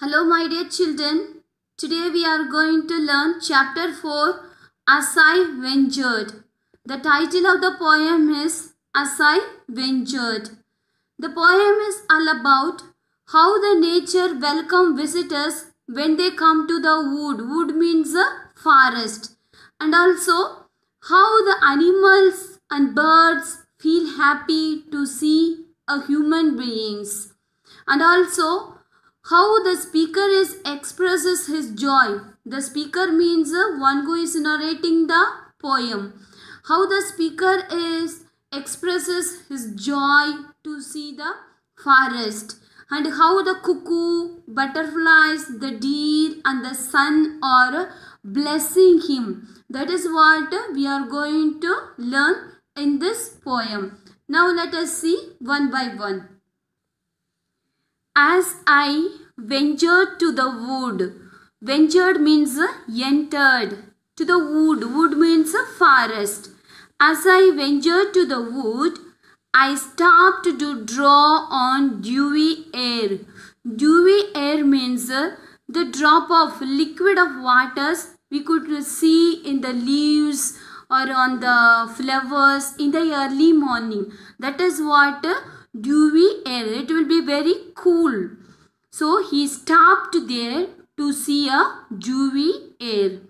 Hello my dear children, today we are going to learn chapter 4 As I Ventured. The title of the poem is As I Ventured. The poem is all about how the nature welcome visitors when they come to the wood. Wood means a forest. And also how the animals and birds feel happy to see a human beings. And also how the speaker expresses his joy. The speaker means one who is narrating the poem. How the speaker expresses his joy to see the forest. And how the cuckoo, butterflies, the deer and the sun are blessing him. That is what we are going to learn in this poem. Now let us see one by one. As I ventured to the wood. Ventured means entered. To the wood. Wood means forest. As I ventured to the wood, I stopped to draw on dewy air. Dewy air means the drop of liquid of waters we could see in the leaves or on the flowers in the early morning. That is what dewy air. It will be very cool. So he stopped there to see a dewy air.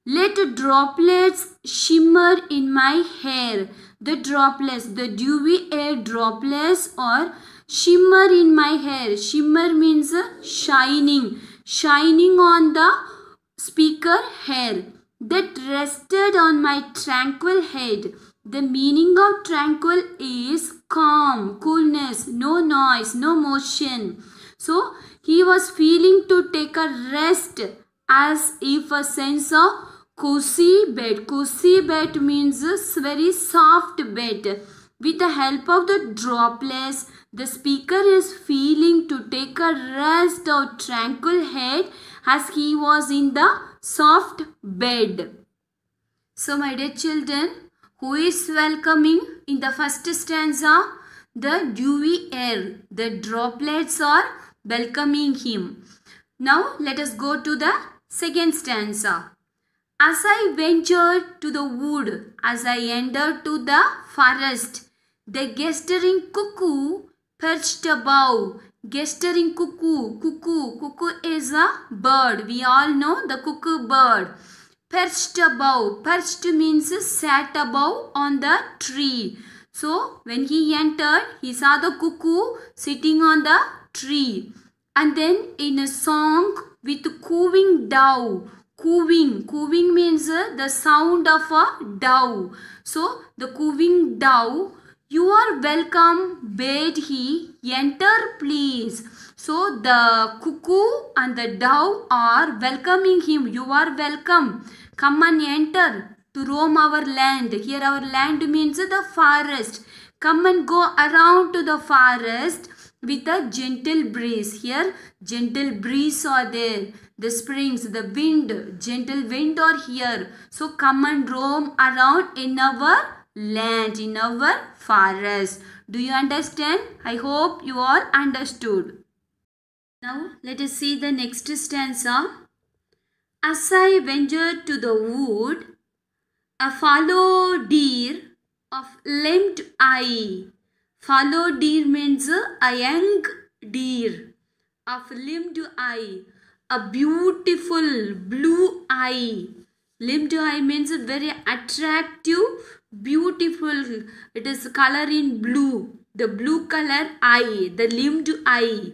Let droplets shimmer in my hair. The droplets, the dewy air droplets or shimmer in my hair. Shimmer means shining. Shining on the speaker hair. That rested on my tranquil head. The meaning of tranquil is calm, coolness, no noise, no motion. So he was feeling to take a rest as if a sense of cozy bed. Cozy bed means very soft bed. With the help of the droplets, the speaker is feeling to take a rest of tranquil head as he was in the soft bed. So my dear children, who is welcoming in the first stanza? The dewy air. The droplets are welcoming him. Now let us go to the second stanza. As I ventured to the wood, as I entered to the forest, the gesturing cuckoo perched above. Gesturing cuckoo. Cuckoo is a bird. We all know the cuckoo bird. Perched above. Perched means sat above on the tree. So when he entered, he saw the cuckoo sitting on the tree. And then in a song with cooing dove. Cooing means the sound of a dove. So the cooing dove, you are welcome, bade he, enter please. So the cuckoo and the dove are welcoming him. You are welcome. Come and enter to roam our land. Here our land means the forest. Come and go around to the forest with a gentle breeze. Here gentle breeze are there. The springs, the wind, gentle wind are here. So come and roam around in our land, in our forest. Do you understand? I hope you all understood. Now let us see the next stanza. As I ventured to the wood, a fallow deer of limbed eye. Fallow deer means a young deer of limbed eye. A beautiful blue eye. Limbed eye means very attractive, beautiful. It is color in blue. The blue color eye, the limbed eye.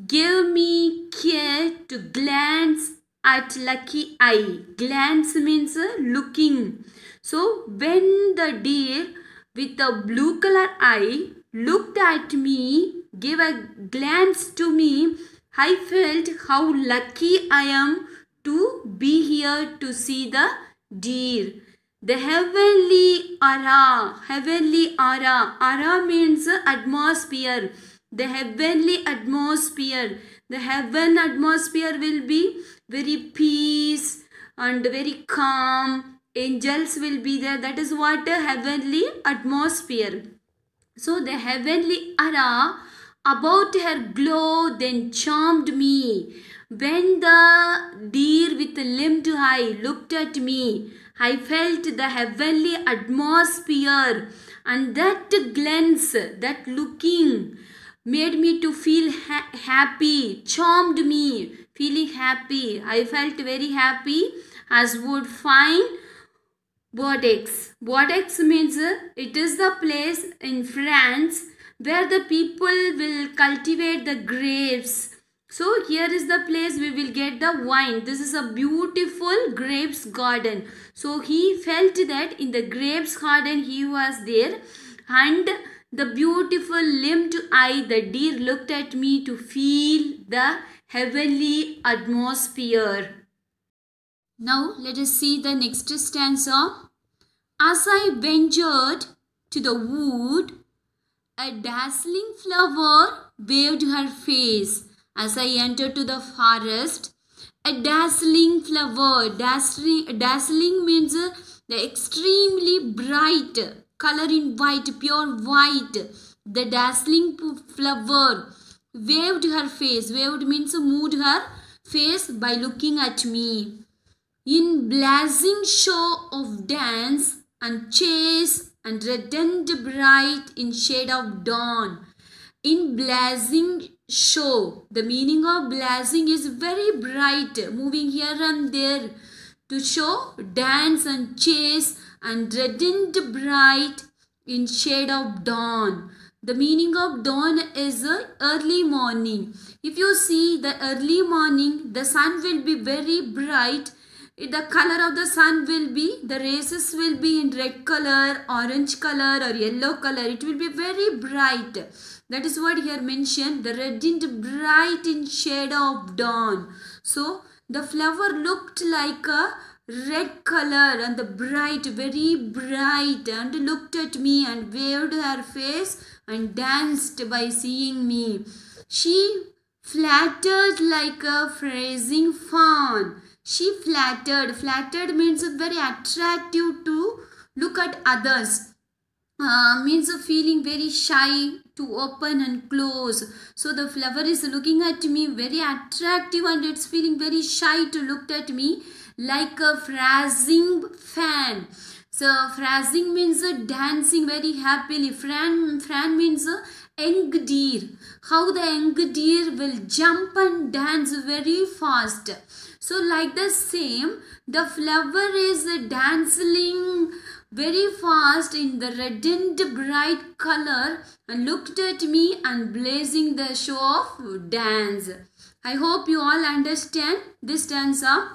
Give me care to glance at lucky eye. Glance means looking. So when the deer with the blue color eye looked at me, gave a glance to me, I felt how lucky I am to be here to see the deer. The heavenly aura. Heavenly aura. Aura means atmosphere. The heavenly atmosphere. The heaven atmosphere will be very peace and very calm. Angels will be there. That is what a heavenly atmosphere. So the heavenly aura about her glow then charmed me. When the deer with limped eye looked at me, I felt the heavenly atmosphere, and that glance, that looking, made me to feel happy, charmed me, feeling happy. I felt very happy as would find Bordeaux. Bordeaux means it is the place in France where the people will cultivate the grapes. So here is the place we will get the wine. This is a beautiful grapes garden. So he felt that in the grapes garden he was there, and the beautiful limbed eye, the deer looked at me to feel the heavenly atmosphere. Now let us see the next stanza. As I ventured to the wood, a dazzling flower waved her face. As I entered to the forest, a dazzling flower. Dazzling means the extremely bright color in white, pure white. The dazzling flower waved her face. Waved means moved her face by looking at me. In blazing show of dance and chase and reddened bright in shade of dawn. In blazing show, the meaning of blazing is very bright, moving here and there to show, dance and chase and reddened bright in shade of dawn. The meaning of dawn is early morning. If you see the early morning, the sun will be very bright. The color of the sun will be, the rays will be in red color, orange color or yellow color. It will be very bright. That is what here mentioned, the reddened bright in shade of dawn. So the flower looked like a red color and the bright, very bright, and looked at me and waved her face and danced by seeing me. She flattered like a phrasing fawn. She flattered. Flattered means very attractive to look at others. Means feeling very shy to open and close. So the flower is looking at me very attractive and it's feeling very shy to look at me like a phrasing fan. So phrasing means dancing very happily. Fan means young deer. How the young deer will jump and dance very fast. So like the same, the flower is dancing very fast in the reddened bright color and looked at me and blazing the show of dance. I hope you all understand this stanza.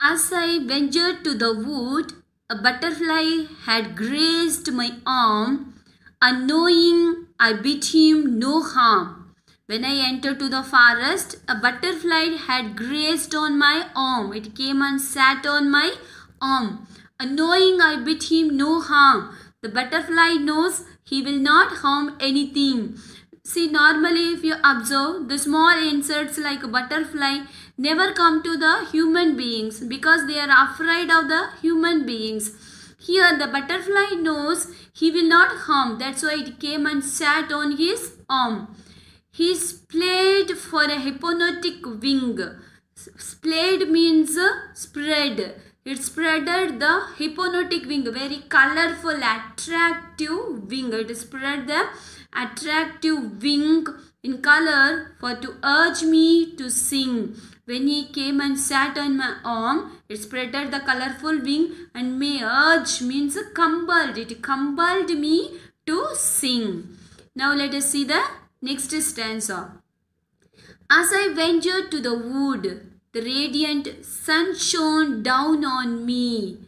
As I ventured to the wood, a butterfly had grazed my arm. Unknowing, I bid him no harm. When I entered to the forest, a butterfly had grazed on my arm. It came and sat on my arm. Unknowing, I bid him no harm. The butterfly knows he will not harm anything. See, normally if you observe, the small insects like a butterfly never come to the human beings because they are afraid of the human beings. Here the butterfly knows he will not harm. That's why it came and sat on his arm. He splayed for a hypnotic wing. Splayed means spread. It spreaded the hypnotic wing, very colorful, attractive wing. It spread the attractive wing in color for to urge me to sing. When he came and sat on my arm, it spreaded the colorful wing and may urge means compelled. It compelled me to sing. Now let us see the next stanza. As I ventured to the wood, the radiant sun shone down on me.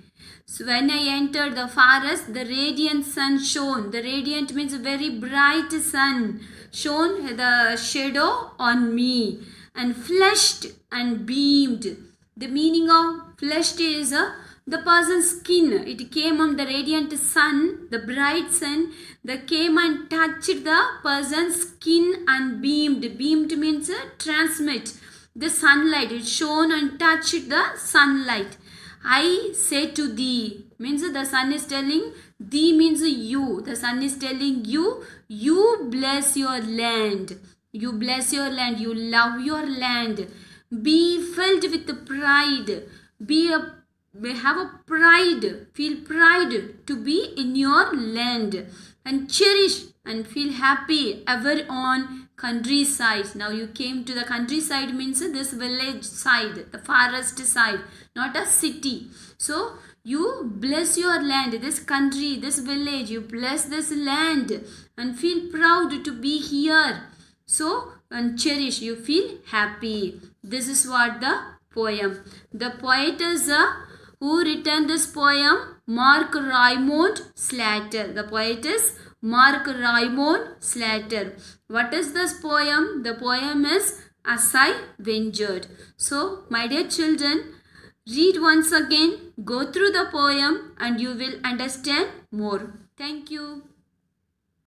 So when I entered the forest, the radiant sun shone. The radiant means a very bright sun shone the shadow on me and flushed and beamed. The meaning of flushed is the person's skin. It came on the radiant sun, the bright sun, that came and touched the person's skin and beamed. Beamed means transmit the sunlight. It shone and touched the sunlight. I say to thee means the sun is telling, thee means you. The sun is telling you, You bless your land. You bless your land. You love your land. Be filled with pride. Have a pride. Feel pride to be in your land. And cherish and feel happy ever on countryside. Now you came to the countryside means this village side, the forest side, not a city. So you bless your land, this country, this village. You bless this land and feel proud to be here. So and cherish, you feel happy. This is what the poem. The poet is who written this poem? Mark Raymond Slater. The poet is Mark Raymond Slater. What is this poem? The poem is As I Ventured. So, my dear children, read once again, go through the poem and you will understand more. Thank you.